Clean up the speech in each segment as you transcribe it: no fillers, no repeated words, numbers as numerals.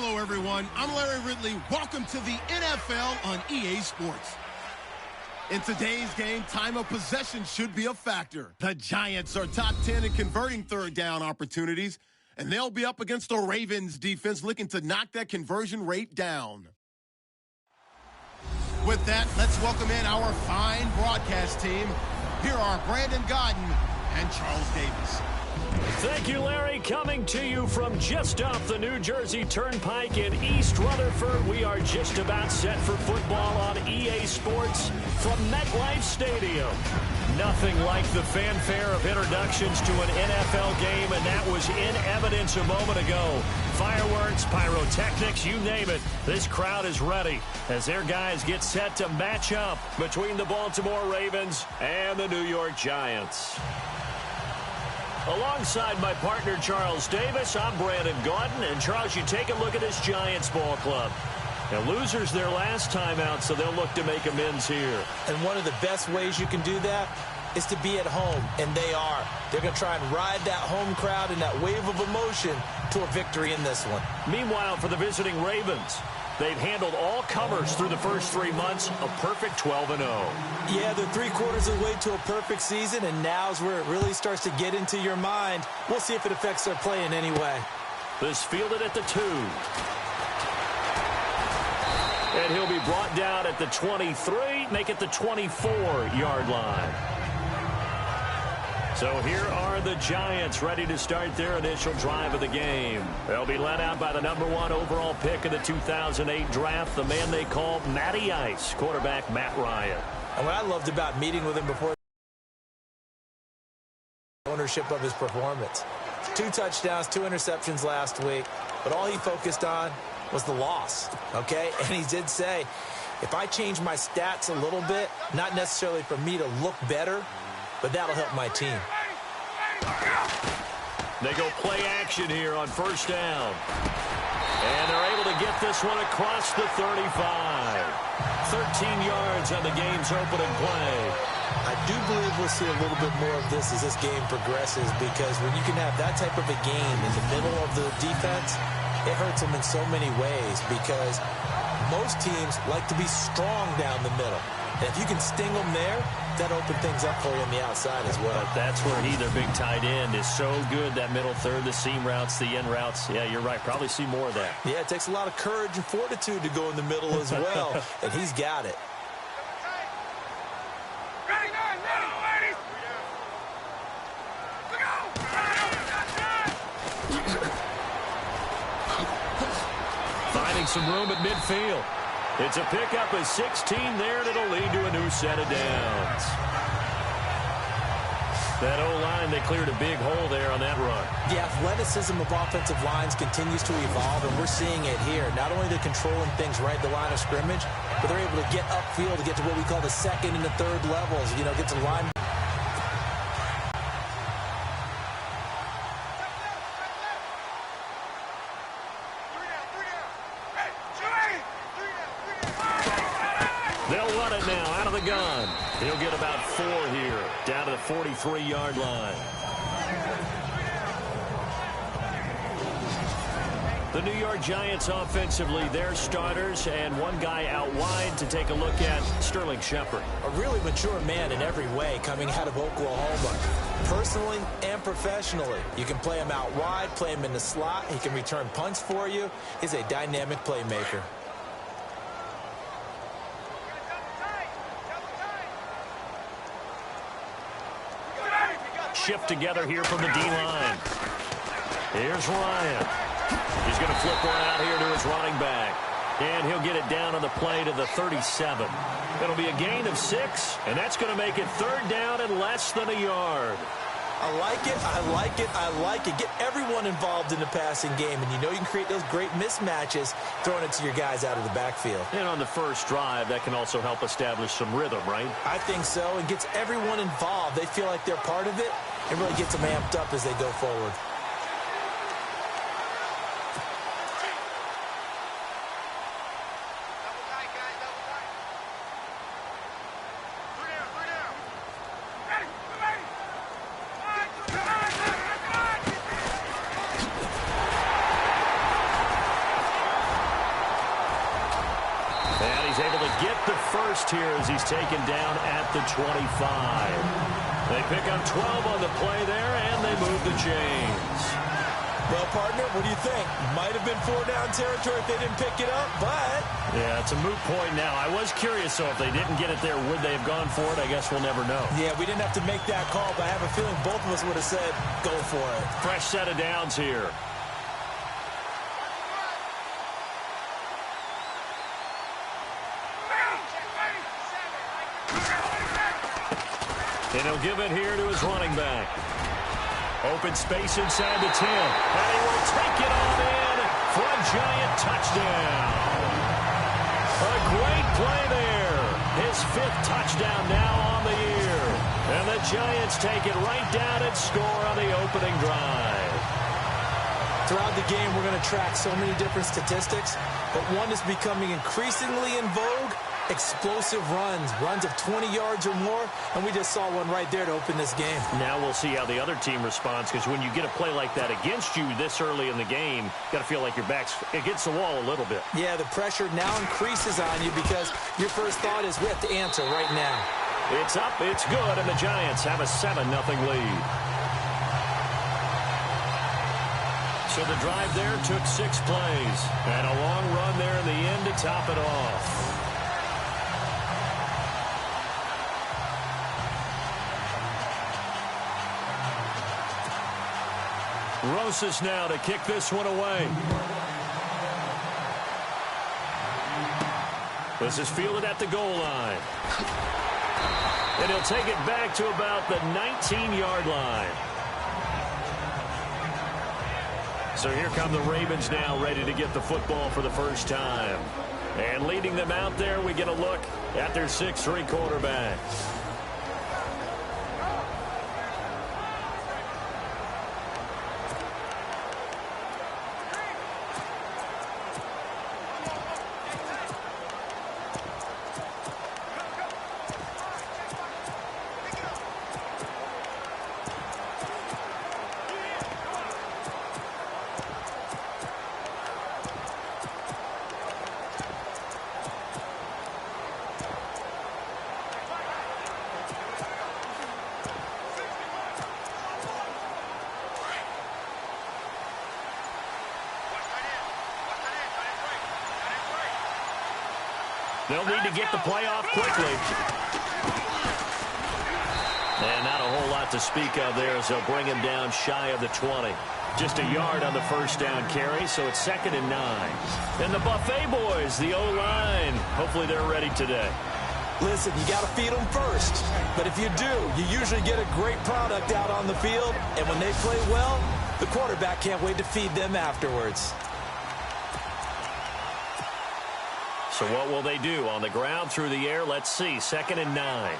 Hello, everyone. I'm Larry Ridley. Welcome to the NFL on EA Sports. In today's game, time of possession should be a factor. The Giants are top 10 in converting third down opportunities, and they'll be up against the Ravens defense looking to knock that conversion rate down. With that, let's welcome in our fine broadcast team. Here are Brandon Godden and Charles Davis. Thank you, Larry. Coming to you from just off the New Jersey Turnpike in East Rutherford. We are just about set for football on EA Sports from MetLife Stadium. Nothing like the fanfare of introductions to an NFL game, and that was in evidence a moment ago. Fireworks, pyrotechnics, you name it. This crowd is ready as their guys get set to match up between the Baltimore Ravens and the New York Giants. Alongside my partner, Charles Davis, I'm Brandon Gaudin. And, Charles, you take a look at this Giants ball club. Now, losers their last time out, so they'll look to make amends here. And one of the best ways you can do that is to be at home, and they are. They're going to try and ride that home crowd and that wave of emotion to a victory in this one. Meanwhile, for the visiting Ravens, they've handled all comers through the first 3 months, a perfect 12-0. Yeah, they're 3/4 of the way to a perfect season, and now's where it really starts to get into your mind. We'll see if it affects their play in any way. This fielded at the 2. And he'll be brought down at the 23, make it the 24-yard line. So here are the Giants ready to start their initial drive of the game. They'll be led out by the #1 overall pick of the 2008 draft, the man they call Matty Ice, quarterback Matt Ryan. And what I loved about meeting with him before ownership of his performance. 2 touchdowns, 2 interceptions last week, but all he focused on was the loss, okay? And he did say, if I change my stats a little bit, not necessarily for me to look better, but that'll help my team. They go play action here on first down. And they're able to get this one across the 35. 13 yards on the game's opening play. I do believe we'll see a little bit more of this as this game progresses, because when you can have that type of a game in the middle of the defense, it hurts them in so many ways, because most teams like to be strong down the middle. And if you can sting them there, that opens things up for you on the outside as well. But that's where he, their big tight end, is so good, that middle third, the seam routes, the in routes. Yeah, you're right. Probably see more of that. Yeah, it takes a lot of courage and fortitude to go in the middle as well, and he's got it. Finding some room at midfield. It's a pickup of 16 there, and it'll lead to a new set of downs. That O-line, they cleared a big hole there on that run. The athleticism of offensive lines continues to evolve, and we're seeing it here. Not only are they controlling things right at the line of scrimmage, but they're able to get upfield to get to what we call the second and the third levels. You know, get to the line. They'll run it now out of the gun. He'll get about 4 here, down to the 43-yard line. The New York Giants offensively, their starters, and one guy out wide to take a look at, Sterling Shepard. A really mature man in every way coming out of Oklahoma. Personally and professionally. You can play him out wide, play him in the slot. He can return punts for you. He's a dynamic playmaker. Shift together here from the D-line. Here's Ryan. He's going to flip one out here to his running back. And he'll get it down on the play to the 37. It'll be a gain of 6, and that's going to make it 3rd down and less than a yard. I like it, I like it, I like it. Get everyone involved in the passing game, and you know you can create those great mismatches throwing it to your guys out of the backfield. And on the first drive, that can also help establish some rhythm, right? I think so, and gets everyone involved. They feel like they're part of it, and really gets them amped up as they go forward. get the first here as he's taken down at the 25. They pick up 12 on the play there, and they move the chains. Well, partner, what do you think? Might have been 4-down territory if they didn't pick it up, but... Yeah, it's a moot point now. I was curious, so if they didn't get it there, would they have gone for it? I guess we'll never know. Yeah, we didn't have to make that call, but I have a feeling both of us would have said, go for it. Fresh set of downs here. And he'll give it here to his running back. Open space inside the 10. And he will take it on in for a Giant touchdown. A great play there. His 5th touchdown now on the year. And the Giants take it right down and score on the opening drive. Throughout the game, we're going to track so many different statistics, but one is becoming increasingly in vogue: explosive runs of 20 yards or more, and we just saw one right there to open this game. Now we'll see how the other team responds, because when you get a play like that against you this early in the game, you got to feel like your back's against the wall a little bit. Yeah, the pressure now increases on you because your first thought is we have to answer right now. It's up, it's good, and the Giants have a 7-0 lead. So the drive there took 6 plays, and a long run there in the end to top it off. Rosas now to kick this one away. This is fielded at the goal line. And he'll take it back to about the 19-yard line. So here come the Ravens now, ready to get the football for the first time. And leading them out there, we get a look at their 6'3" quarterback. They'll need to get the play off quickly. And not a whole lot to speak of there as they'll bring him down shy of the 20. Just a yard on the first down carry, so it's 2nd and 9. And the Buffet boys, the O-line, hopefully they're ready today. Listen, you got to feed them first. But if you do, you usually get a great product out on the field. And when they play well, the quarterback can't wait to feed them afterwards. So what will they do? On the ground, through the air, let's see. 2nd and 9.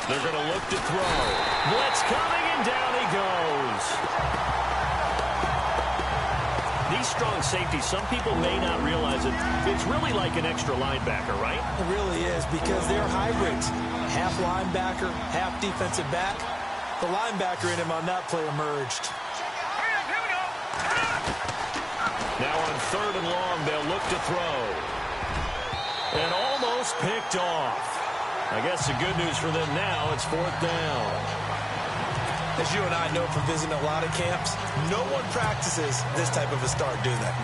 They're going to look to throw. Blitz coming, and down he goes. These strong safeties, some people may not realize it. It's really like an extra linebacker, right? It really is, because they're hybrids. Half linebacker, half defensive back. The linebacker in him on that play emerged. Now on 3rd and long, they'll look to throw. And almost picked off. I guess the good news for them now, it's 4th down. As you and I know from visiting a lot of camps, no one practices this type of a start, do they?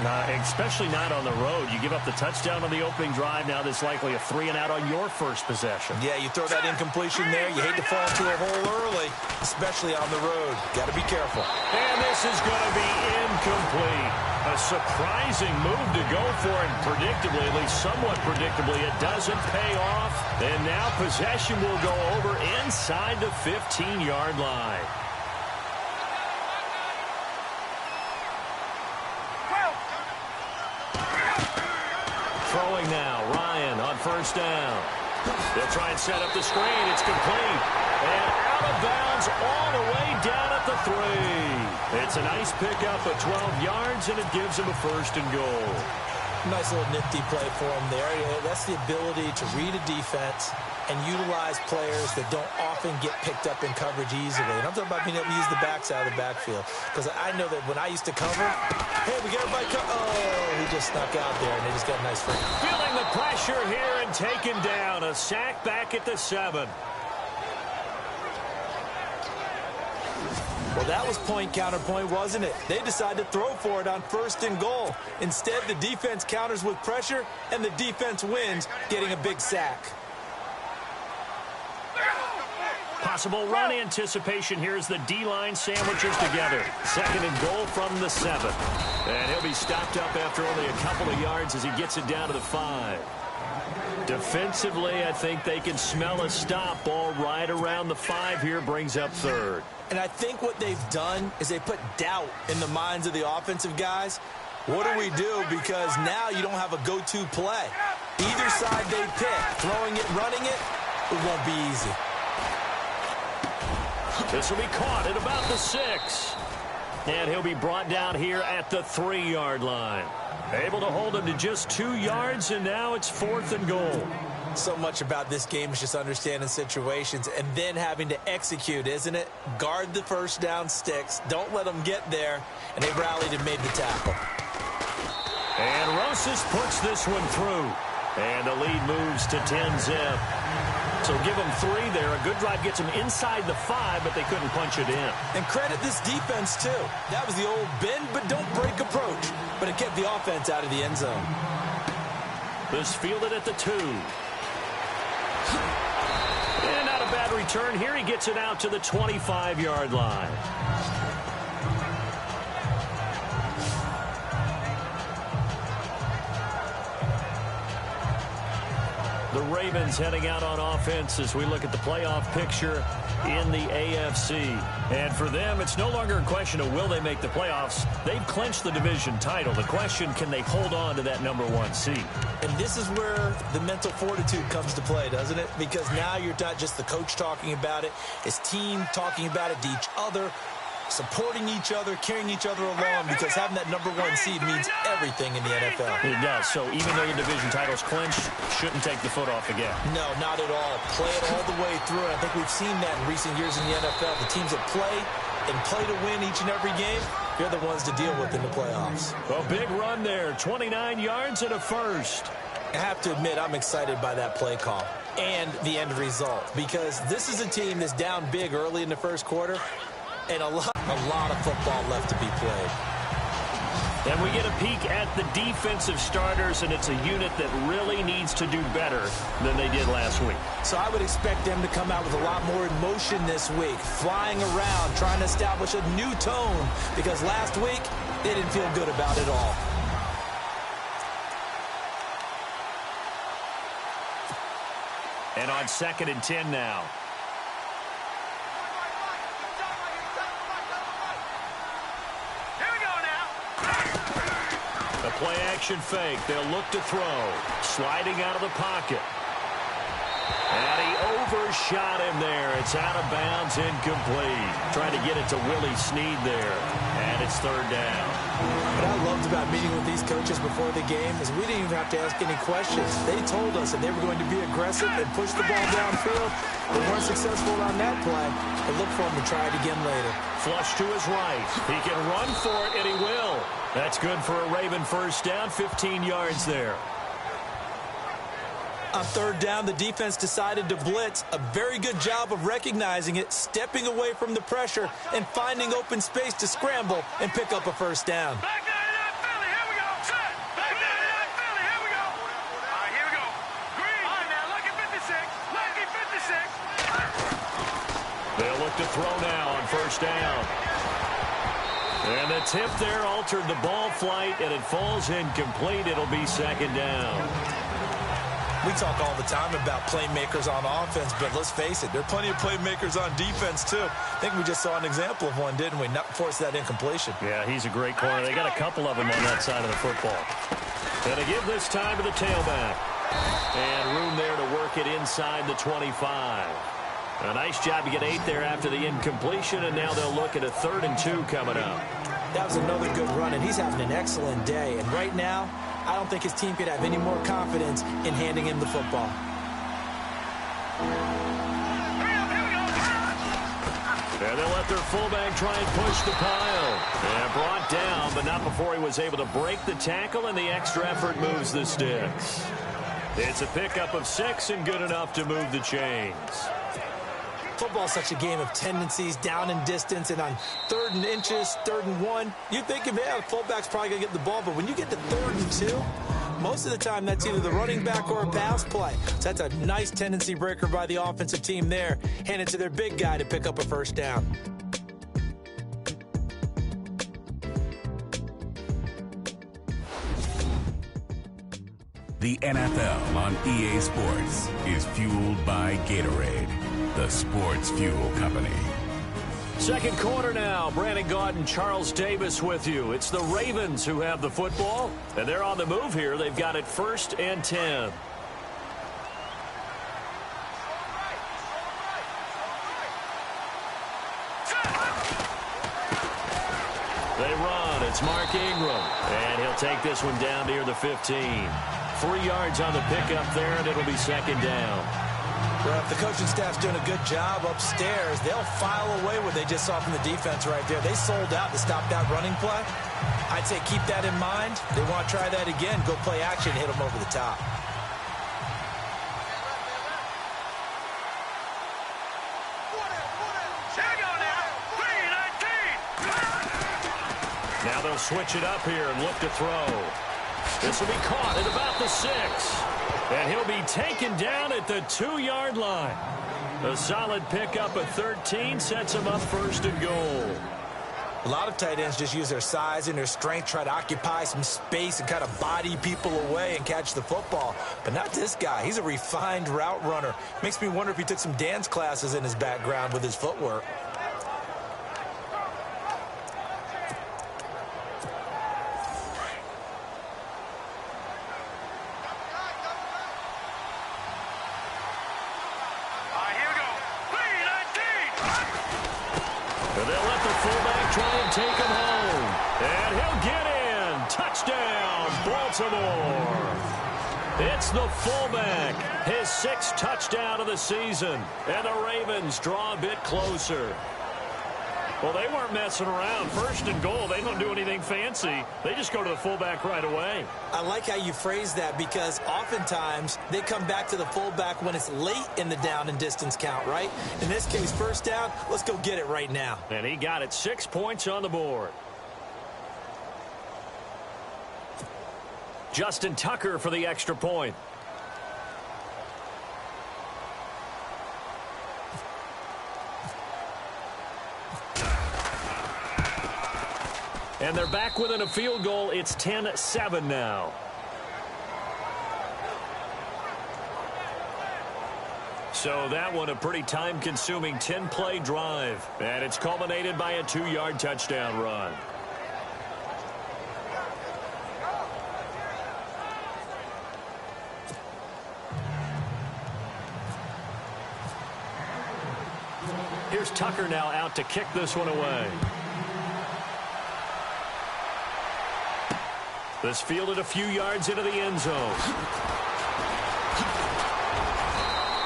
Especially not on the road. You give up the touchdown on the opening drive. Now there's likely a 3-and-out on your first possession. Yeah, you throw that incompletion there. You hate to fall into a hole early, especially on the road. Got to be careful. And this is going to be incomplete. A surprising move to go for it. Predictably, at least somewhat predictably, it doesn't pay off. And now possession will go over inside the 15-yard line. Throwing now, Ryan on 1st down. They'll try and set up the screen. It's complete. And out of bounds all the way down at the 3. It's a nice pickup of 12 yards, and it gives him a 1st and goal. Nice little nifty play for him there. That's the ability to read a defense and utilize players that don't often get picked up in coverage easily. And I'm talking about being able to use the backside of the backfield. Because I know that when I used to cover, hey, we got everybody oh, he just snuck out there, and they just got a nice free. Feeling the pressure here and taken down. A sack back at the 7. Well, that was point counterpoint, wasn't it? They decided to throw for it on 1st and goal. Instead, the defense counters with pressure, and the defense wins, getting a big sack. Possible run anticipation here as the D-line sandwiches together. 2nd and goal from the 7. And he'll be stopped up after only a couple of yards as he gets it down to the 5. Defensively, I think they can smell a stop. Ball right around the 5 here, brings up 3rd. And I think what they've done is they put doubt in the minds of the offensive guys. What do we do? Because now you don't have a go-to play. Either side they pick, throwing it, running it, it won't be easy. This will be caught at about the 6. And he'll be brought down here at the 3-yard line. Able to hold him to just 2 yards, and now it's 4th and goal. So much about this game is just understanding situations and then having to execute, isn't it? Guard the first down sticks. Don't let them get there. And they rallied and made the tackle. And Rosas puts this one through. And the lead moves to 10-zip. So give them 3 there. A good drive gets them inside the 5, but they couldn't punch it in. And credit this defense, too. That was the old bend but don't break approach. But it kept the offense out of the end zone. This fielded at the 2. And not a bad return here. He gets it out to the 25-yard line. The Ravens heading out on offense as we look at the playoff picture in the AFC. And for them, it's no longer a question of will they make the playoffs. They've clinched the division title. The question, can they hold on to that number 1 seed? And this is where the mental fortitude comes to play, doesn't it? Because now you're not just the coach talking about it. It's team talking about it to each other, supporting each other, carrying each other along, because having that number 1 seed means everything in the NFL. It does. So even though the division title's clinched, shouldn't take the foot off the gas. No, not at all. Play it all the way through. And I think we've seen that in recent years in the NFL. The teams that play and play to win each and every game, they're the ones to deal with in the playoffs. A big run there, 29 yards and a first. I have to admit, I'm excited by that play call and the end result, because this is a team that's down big early in the first quarter, and a lot of football left to be played. And we get a peek at the defensive starters, and it's a unit that really needs to do better than they did last week. So I would expect them to come out with a lot more emotion this week, flying around, trying to establish a new tone, because last week they didn't feel good about it all. And on 2nd and 10 now. The play-action fake. They'll look to throw. Sliding out of the pocket. And he overshot him there. It's out of bounds, incomplete. Trying to get it to Willie Snead there. And it's 3rd down. What I loved about meeting with these coaches before the game is we didn't even have to ask any questions. They told us that they were going to be aggressive and push the ball downfield. They weren't successful on that play, but look for them to try it again later. Flush to his right. He can run for it, and he will. That's good for a Raven first down, 15 yards there. On 3rd down, the defense decided to blitz. A very good job of recognizing it, stepping away from the pressure, and finding open space to scramble and pick up a first down. Back down to that Philly. Here we go. Set. Back down to that Philly. Here we go. All right, here we go. Green. All right, now, lucky 56. Lucky 56. They'll look to throw now on 1st down. And the tip there altered the ball flight, and it falls incomplete. It'll be 2nd down. We talk all the time about playmakers on offense, but let's face it, there are plenty of playmakers on defense, too. I think we just saw an example of one, didn't we? Not force that incompletion. Yeah, he's a great corner. They got a couple of them on that side of the football. And to give this time to the tailback. And room there to work it inside the 25. A nice job to get 8 there after the incompletion, and now they'll look at a 3rd and 2 coming up. That was another good run, and he's having an excellent day. And right now, I don't think his team could have any more confidence in handing him the football. And they'll let their fullback try and push the pile. And brought down, but not before he was able to break the tackle, and the extra effort moves the sticks. It's a pickup of 6 and good enough to move the chains. Football is such a game of tendencies, down and distance, and on 3rd and inches, 3rd and 1, you think, yeah, the fullback's probably going to get the ball, but when you get to 3rd and 2, most of the time that's either the running back or a pass play. So that's a nice tendency breaker by the offensive team there. Hand it to their big guy to pick up a first down. The NFL on EA Sports is fueled by Gatorade, the sports fuel company. Second quarter now. Brandon Gaudin and Charles Davis with you. It's the Ravens who have the football, and they're on the move here. They've got it 1st and 10. They run. It's Mark Ingram, and he'll take this one down near the 15. 3 yards on the pickup there, and it'll be 2nd down. Well, if the coaching staff's doing a good job upstairs, they'll file away what they just saw from the defense right there. They sold out to stop that running play. I'd say keep that in mind. They want to try that again. Go play action, hit them over the top. Now they'll switch it up here and look to throw. This will be caught at about the 6. And he'll be taken down at the 2-yard line. A solid pickup at 13 sets him up 1st and goal. A lot of tight ends just use their size and their strength, try to occupy some space and kind of body people away and catch the football. But not this guy. He's a refined route runner. Makes me wonder if he took some dance classes in his background with his footwork. Take him home, and he'll get in. Touchdown, Baltimore. It's the fullback, his 6th touchdown of the season, and the Ravens draw a bit closer. Well, they weren't messing around. 1st and goal, they don't do anything fancy. They just go to the fullback right away. I like how you phrase that because oftentimes they come back to the fullback when it's late in the down and distance count, right? In this case, 1st down, let's go get it right now. And he got it. 6 points on the board. Justin Tucker for the extra point. And they're back within a field goal. It's 10-7 now. So that one a pretty time-consuming 10-play drive. And it's culminated by a 2-yard touchdown run. Here's Tucker now out to kick this one away. This fielded a few yards into the end zone.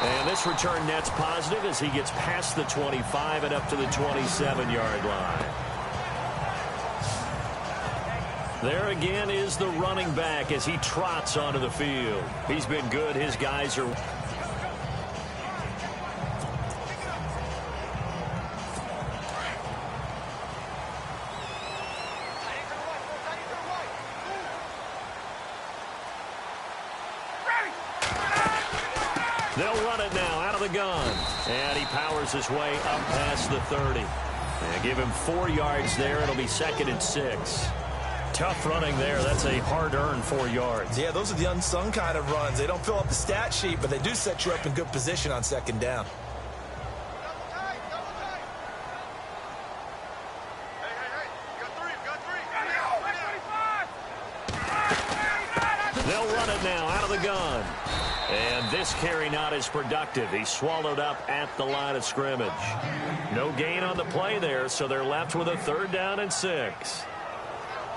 And this return net's positive as he gets past the 25 and up to the 27-yard line. There again is the running back as he trots onto the field. He's been good. His guys are... They'll run it now out of the gun. And he powers his way up past the 30. And give him 4 yards there. It'll be 2nd and 6. Tough running there. That's a hard-earned 4 yards. Yeah, those are the unsung kind of runs. They don't fill up the stat sheet, but they do set you up in good position on 2nd down. They'll run it now out of the gun. And this carry not as productive. He's swallowed up at the line of scrimmage. No gain on the play there, so they're left with a 3rd down and 6.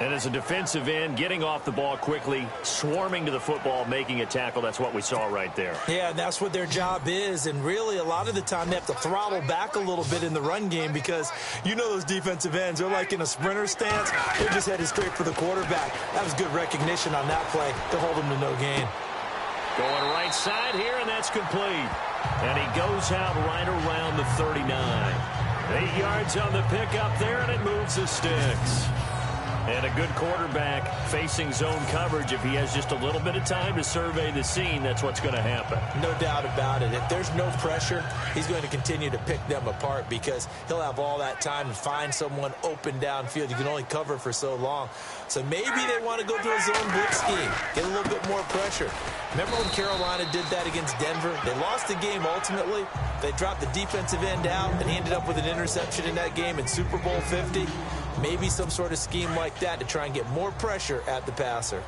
And as a defensive end, getting off the ball quickly, swarming to the football, making a tackle, that's what we saw right there. Yeah, and that's what their job is. And really, a lot of the time, they have to throttle back a little bit in the run game because you know those defensive ends, they're like in a sprinter stance. They're just headed straight for the quarterback. That was good recognition on that play to hold them to no gain. Going right side here, and that's complete. And he goes out right around the 39. 8 yards on the pickup there, and it moves the sticks. And a good quarterback facing zone coverage. If he has just a little bit of time to survey the scene, that's what's going to happen. No doubt about it. If there's no pressure, he's going to continue to pick them apart because he'll have all that time to find someone open downfield. You can only cover for so long. So maybe they want to go to a zone blitz scheme, get a little bit more pressure. Remember when Carolina did that against Denver? They lost the game ultimately. They dropped the defensive end out, and he ended up with an interception in that game in Super Bowl 50. Maybe some sort of scheme like that to try and get more pressure at the passer.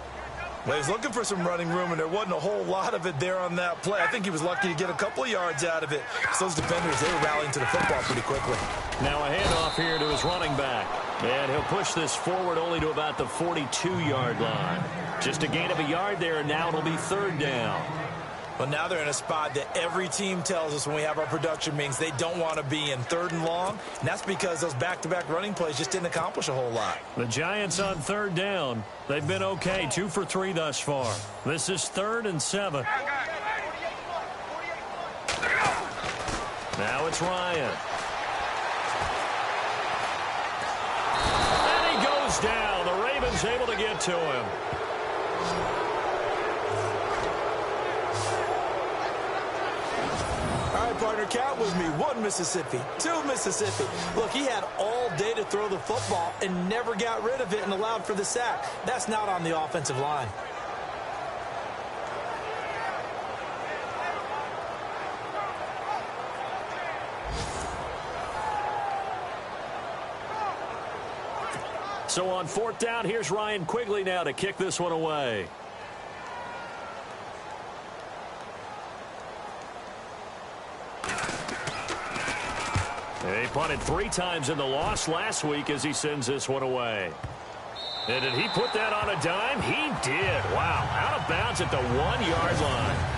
Well, he's looking for some running room, and there wasn't a whole lot of it there on that play. I think he was lucky to get a couple of yards out of it. So those defenders, they were rallying to the football pretty quickly. Now a handoff here to his running back. And he'll push this forward only to about the 42-yard line. Just a gain of a yard there, and now it'll be 3rd down. Well, now they're in a spot that every team tells us when we have our production meetings they don't want to be in, 3rd and long. And that's because those back-to-back running plays just didn't accomplish a whole lot. The Giants on 3rd down. They've been okay, 2 for 3 thus far. This is 3rd and 7. Now it's Ryan. And he goes down. The Ravens able to get to him. Partner, count with me. 1 Mississippi, 2 Mississippi. Look, he had all day to throw the football and never got rid of it and allowed for the sack. That's not on the offensive line. So on 4th down, here's Ryan Quigley now to kick this one away. He punted 3 times in the loss last week as he sends this one away. And did he put that on a dime? He did. Wow. Out of bounds at the 1-yard line.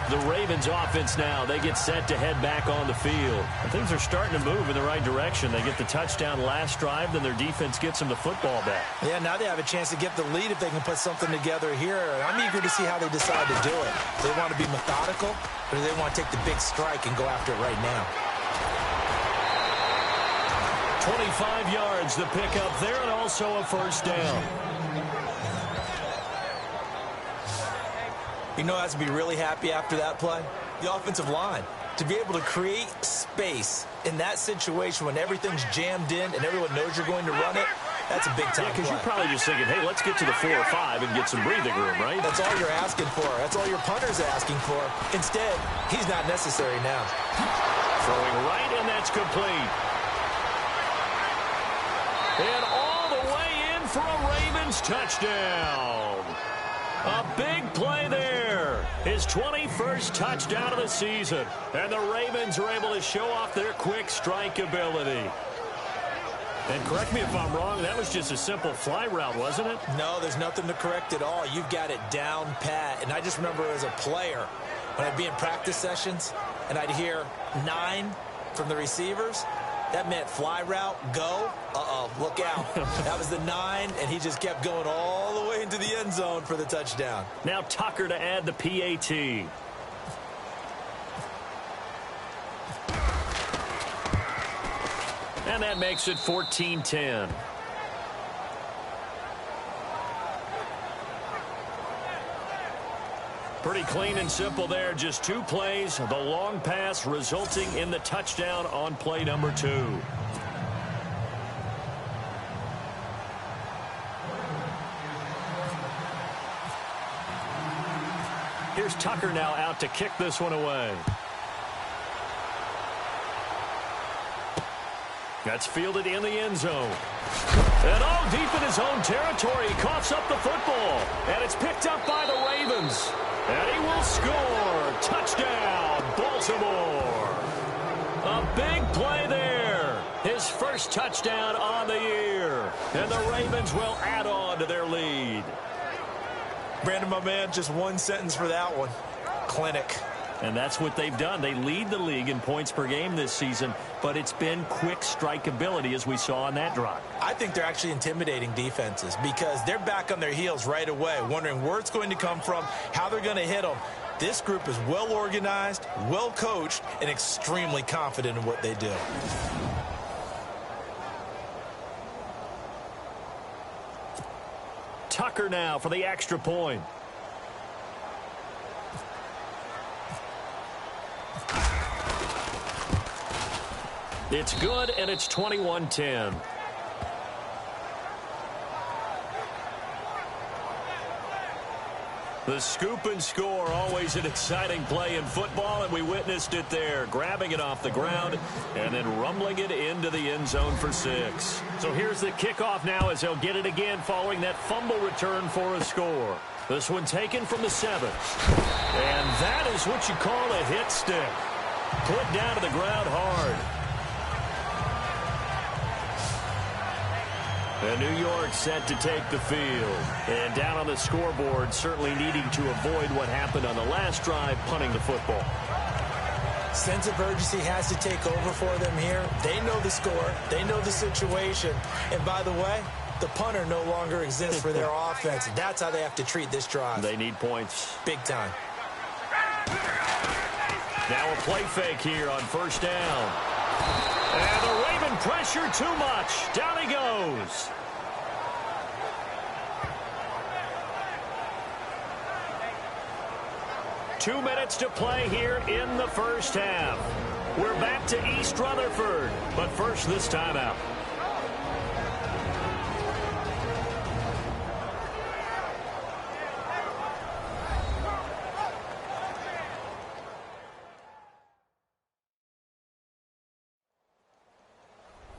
The Ravens offense now, they get set to head back on the field. And things are starting to move in the right direction. They get the touchdown last drive, then their defense gets them the football back. Yeah, now they have a chance to get the lead if they can put something together here. I'm eager to see how they decide to do it. Do they want to be methodical, or do they want to take the big strike and go after it right now? 25 yards, the pickup there, and also a 1st down. You know, has to be really happy after that play? The offensive line. To be able to create space in that situation when everything's jammed in and everyone knows you're going to run it, that's a big-time play. Because you're probably just thinking, hey, let's get to the 4 or 5 and get some breathing room, right? That's all you're asking for. That's all your punter's asking for. Instead, he's not necessary now. Throwing right, and that's complete. And all the way in for a Ravens touchdown. A big play there. His 21st touchdown of the season. And the Ravens are able to show off their quick strike ability. And correct me if I'm wrong, that was just a simple fly route, wasn't it? No, there's nothing to correct at all. You've got it down pat. And I just remember as a player, when I'd be in practice sessions, and I'd hear 9 from the receivers, that meant fly route, go. Uh-oh, look out. That was the 9, and he just kept going all the way into the end zone for the touchdown. Now Tucker to add the PAT. And that makes it 14-10. Pretty clean and simple there. Just 2 plays. The long pass resulting in the touchdown on play number 2. Here's Tucker now out to kick this one away. That's fielded in the end zone. And all deep in his own territory, he coughs up the football. And it's picked up by the Ravens. And he will score. Touchdown, Baltimore. A big play there. His first touchdown on the year. And the Ravens will add on to their lead. Brandon, my man, just one sentence for that one. Clinic. And that's what they've done. They lead the league in points per game this season, but it's been quick strikeability as we saw on that drive. I think they're actually intimidating defenses because they're back on their heels right away, wondering where it's going to come from, how they're going to hit them. This group is well organized, well coached, and extremely confident in what they do. Tucker now for the extra point. It's good, and it's 21-10. The scoop and score, always an exciting play in football, and we witnessed it there, grabbing it off the ground and then rumbling it into the end zone for 6. So here's the kickoff now as they'll get it again following that fumble return for a score. This one taken from the 7. And that is what you call a hit stick. Put down to the ground hard. And New York set to take the field. And down on the scoreboard, certainly needing to avoid what happened on the last drive, punting the football. Sense of urgency has to take over for them here. They know the score. They know the situation. And by the way, the punter no longer exists for their offense. That's how they have to treat this drive. They need points. Big time. Now a play fake here on first down. And the Raven pressure too much. Down he goes. Two minutes to play here in the first half. We're back to East Rutherford, but first this timeout.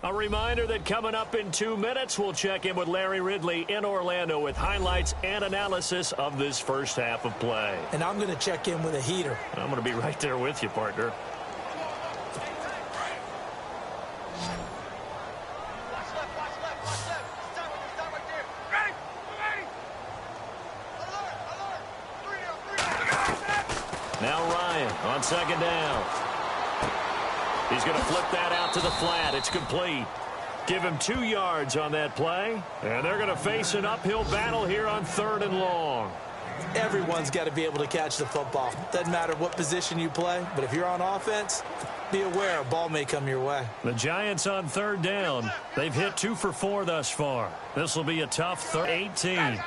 A reminder that coming up in 2 minutes, we'll check in with Larry Ridley in Orlando with highlights and analysis of this first half of play. And I'm going to check in with a heater. I'm going to be right there with you, partner. Now Ryan on second down. He's going to flip that out to the flat. It's complete. Give him 2 yards on that play. And they're going to face an uphill battle here on 3rd and long. Everyone's got to be able to catch the football. Doesn't matter what position you play, but if you're on offense, be aware a ball may come your way. The Giants on 3rd down. They've hit 2 for 4 thus far. This will be a tough 18.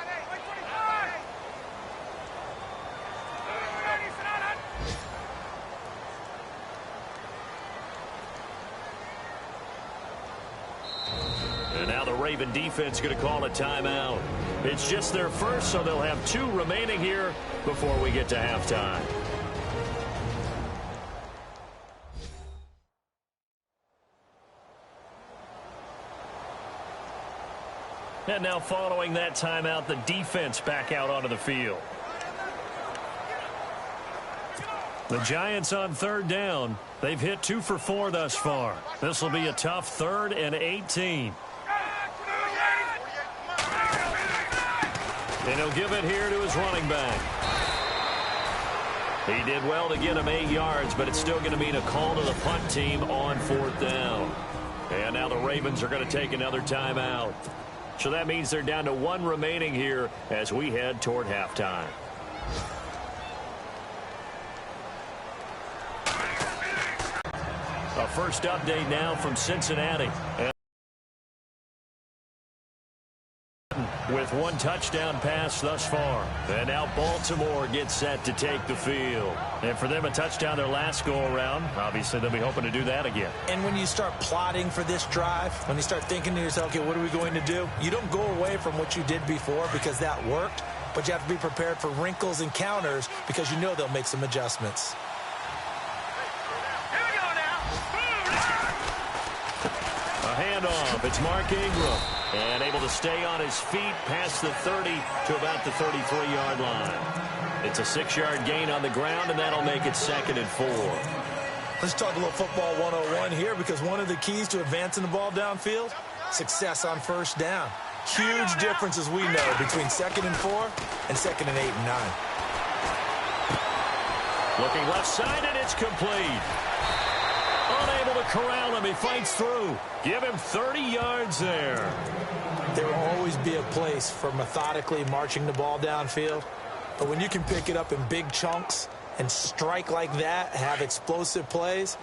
Raven defense going to call a timeout. It's just their first, so they'll have 2 remaining here before we get to halftime. And now following that timeout, the defense back out onto the field. The Giants on 3rd down. They've hit 2 for 4 thus far. This will be a tough 3rd and 18. And he'll give it here to his running back. He did well to get him 8 yards, but it's still going to mean a call to the punt team on 4th down. And now the Ravens are going to take another timeout. So that means they're down to 1 remaining here as we head toward halftime. A first update now from Cincinnati. With 1 touchdown pass thus far. And now Baltimore gets set to take the field. And for them, a touchdown their last go-around. Obviously, they'll be hoping to do that again. And when you start plotting for this drive, when you start thinking to yourself, okay, what are we going to do? You don't go away from what you did before because that worked, but you have to be prepared for wrinkles and counters because you know they'll make some adjustments. A handoff. It's Mark Ingram. And able to stay on his feet past the 30 to about the 33-yard line. It's a 6-yard gain on the ground, and that'll make it 2nd and 4. Let's talk a little football 101 here, because one of the keys to advancing the ball downfield, success on first down. Huge difference, as we know, between 2nd and 4 and 2nd and 8 and 9. Looking left side, and it's complete. Unable to corral him. He fights through. Give him 30 yards there. There will always be a place for methodically marching the ball downfield. But when you can pick it up in big chunks and strike like that, have explosive plays,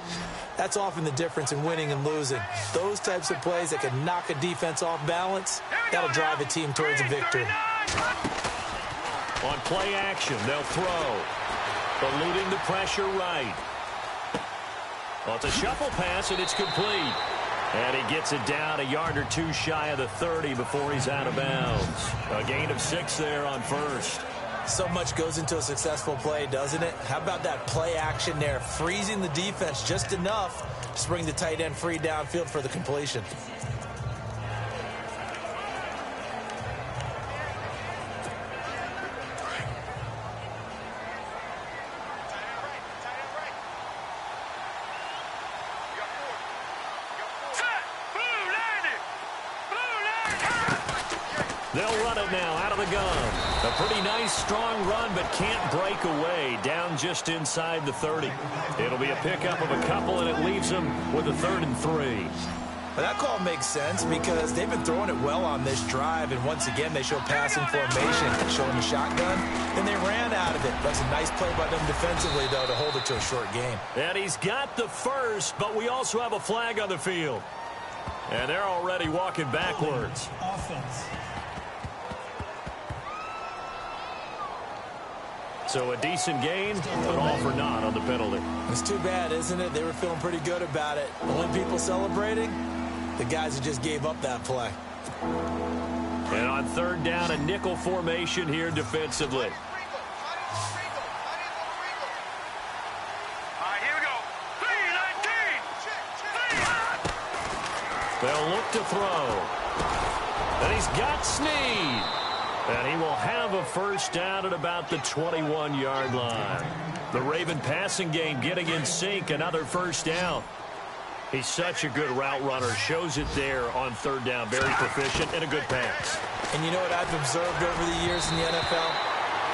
that's often the difference in winning and losing. Those types of plays that can knock a defense off balance, that'll drive a team towards a victory. On play action, they'll throw. Eluding the pressure right. Well, it's a shuffle pass, and it's complete. And he gets it down a yard or two shy of the 30 before he's out of bounds. A gain of 6 there on first. So much goes into a successful play, doesn't it? How about that play action there, freezing the defense just enough to bring the tight end free downfield for the completion. They'll run it now out of the gun. A pretty nice, strong run, but can't break away. Down just inside the 30. It'll be a pickup of a couple, and it leaves them with a 3rd and 3. But that call makes sense because they've been throwing it well on this drive, and once again they show passing formation, showing the shotgun, and they ran out of it. That's a nice play by them defensively, though, to hold it to a short game. And he's got the first, but we also have a flag on the field. And they're already walking backwards. Offense. So a decent gain, but all for naught on the penalty. It's too bad, isn't it? They were feeling pretty good about it. The only people celebrating, the guys who just gave up that play. And on 3rd down, a nickel formation here defensively. They'll look to throw. And he's got Snead. And he will have a first down at about the 21-yard line. The Raven passing game getting in sync. Another first down. He's such a good route runner. Shows it there on 3rd down. Very proficient and a good pass. And you know what I've observed over the years in the NFL?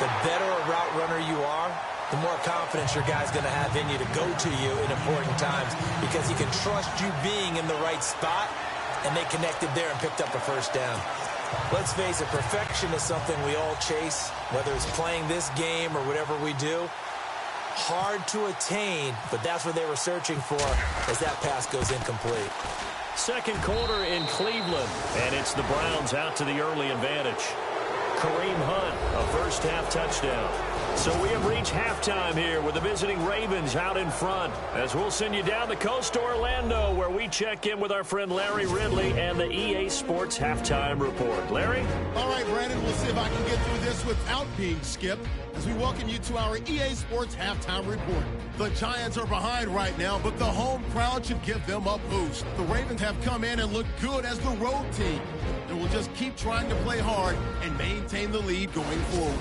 The better a route runner you are, the more confidence your guy's going to have in you to go to you in important times because he can trust you being in the right spot, and they connected there and picked up a first down. Let's face it, perfection is something we all chase, whether it's playing this game or whatever we do. Hard to attain, but that's what they were searching for as that pass goes incomplete. 2nd quarter in Cleveland, and it's the Browns out to the early advantage. Kareem Hunt, a first-half touchdown. So we have reached halftime here with the visiting Ravens out in front, as we'll send you down the coast to Orlando, where we check in with our friend Larry Ridley and the EA Sports Halftime Report. Larry? All right, Brandon, we'll see if I can get through this without being skipped as we welcome you to our EA Sports Halftime Report. The Giants are behind right now, but the home crowd should give them a boost. The Ravens have come in and looked good as the road team, and will just keep trying to play hard and maintain the lead going forward.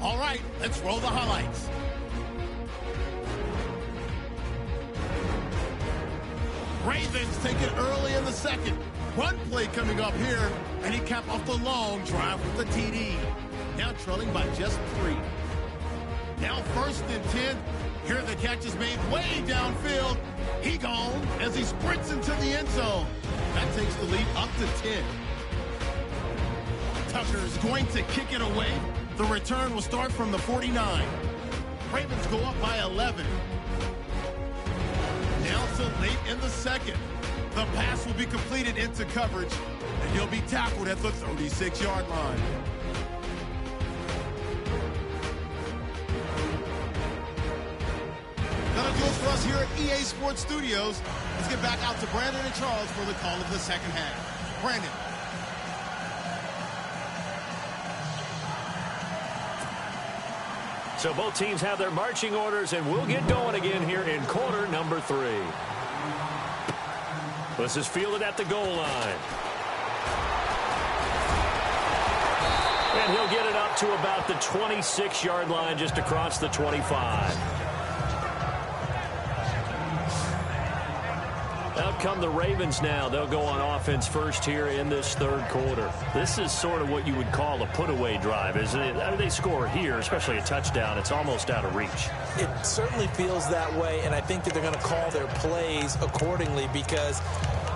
All right, let's roll the highlights. Ravens take it early in the 2nd. Run play coming up here, and he capped off the long drive with the TD. Now trailing by just 3. Now 1st and 10. Here the catch is made way downfield. He gone as he sprints into the end zone. That takes the lead up to 10. Tucker's going to kick it away. The return will start from the 49. Ravens go up by 11. Now to late in the 2nd. The pass will be completed into coverage, and he'll be tackled at the 36-yard line. That'll do it for us here at EA Sports Studios. Let's get back out to Brandon and Charles for the call of the 2nd half. Brandon. So both teams have their marching orders, and we'll get going again here in quarter number 3. This is fielded at the goal line. And he'll get it up to about the 26-yard line, just across the 25. Out come the Ravens now. They'll go on offense first here in this third quarter. This is sort of what you would call a put-away drive, isn't it? I mean, they score here, especially a touchdown. It's almost out of reach. It certainly feels that way, and I think that they're going to call their plays accordingly, because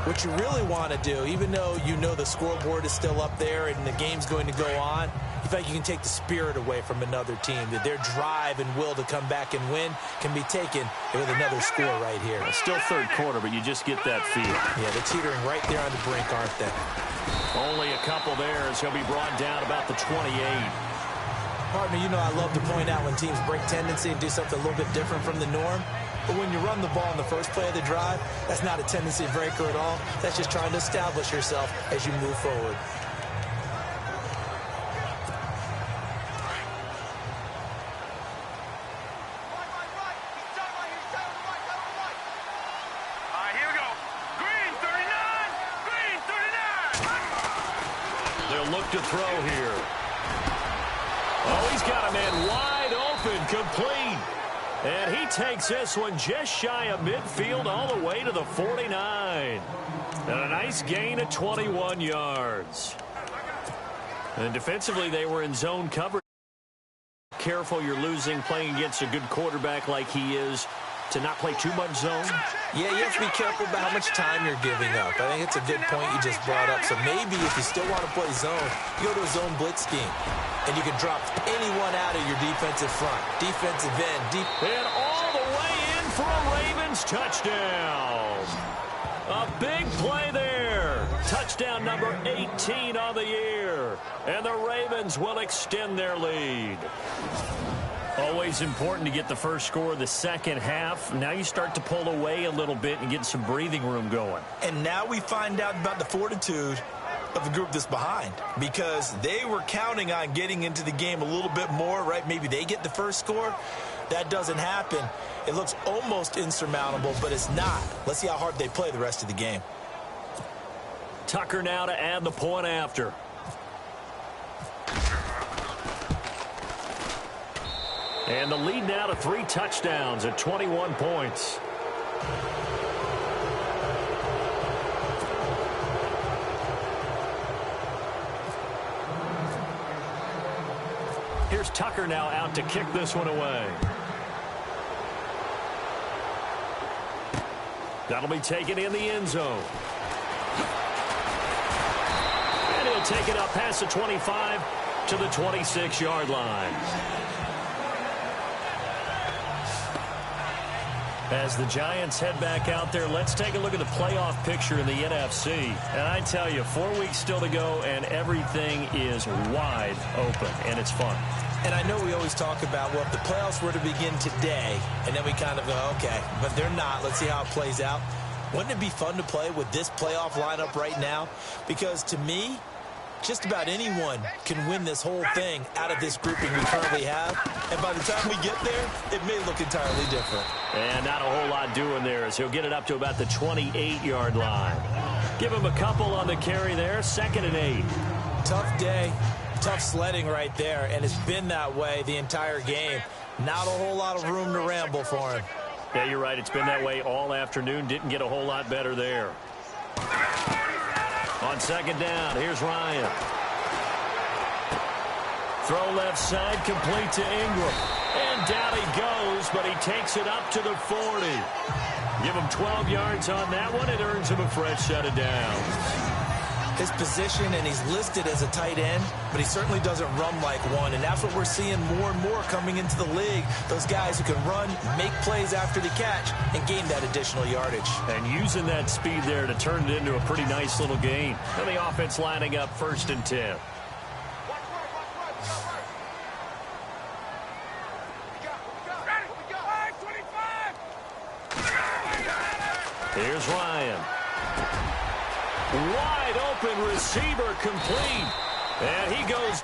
what you really want to do, even though you know the scoreboard is still up there and the game's going to go on, you feel like you can take the spirit away from another team, that their drive and will to come back and win can be taken with another score right here. It's still third quarter, but you just get that feel. Yeah, they're teetering right there on the brink, aren't they? Only a couple there as he'll be brought down about the 28. Partner, you know I love to point out when teams break tendency and do something a little bit different from the norm. But when you run the ball in the first play of the drive, that's not a tendency breaker at all. That's just trying to establish yourself as you move forward. Here we go. Green 39. Green 39. They'll look to throw here. Oh, he's got a man wide open, complete. And he takes this one just shy of midfield all the way to the 49. And a nice gain of 21 yards. And defensively, they were in zone coverage. Careful, you're losing playing against a good quarterback like he is, to not play too much zone. Yeah, you have to be careful about how much time you're giving up. I think it's a good point you just brought up. So maybe if you still want to play zone, you go to a zone blitz scheme. And you can drop anyone out of your defensive front. Defensive end. And all the way in for a Ravens touchdown. A big play there. Touchdown number 18 on the year. And the Ravens will extend their lead. Always important to get the first score of the second half. Now you start to pull away a little bit and get some breathing room going. And now we find out about the fortitude of the group that's behind, because they were counting on getting into the game a little bit more, right? Maybe they get the first score. That doesn't happen. It looks almost insurmountable, but it's not. Let's see how hard they play the rest of the game. Tucker now to add the point after. And the lead now to 3 touchdowns at 21 points. Here's Tucker now out to kick this one away. That'll be taken in the end zone. And he'll take it up past the 25 to the 26-yard line. As the Giants head back out there, let's take a look at the playoff picture in the NFC. And I tell you, 4 weeks still to go, and everything is wide open, and it's fun. And I know we always talk about, well, if the playoffs were to begin today, and then we kind of go, okay, but they're not. Let's see how it plays out. Wouldn't it be fun to play with this playoff lineup right now? Because to me, just about anyone can win this whole thing out of this grouping we currently have. And by the time we get there, it may look entirely different. And not a whole lot doing there as he'll get it up to about the 28-yard line. Give him a couple on the carry there, 2nd and 8. Tough day, tough sledding right there, and it's been that way the entire game. Not a whole lot of room to ramble for him. Yeah, you're right. It's been that way all afternoon. Didn't get a whole lot better there. On 2nd down, here's Ryan. Throw left side, complete to Ingram. And down he goes, but he takes it up to the 40. Give him 12 yards on that one. It earns him a fresh set of downs. His position, and he's listed as a tight end, but he certainly doesn't run like one, and that's what we're seeing more and more coming into the league. Those guys who can run, make plays after the catch, and gain that additional yardage. And using that speed there to turn it into a pretty nice little gain. And the offense lining up 1st and 10. Here's Ryan. Wide open receiver complete. And he goes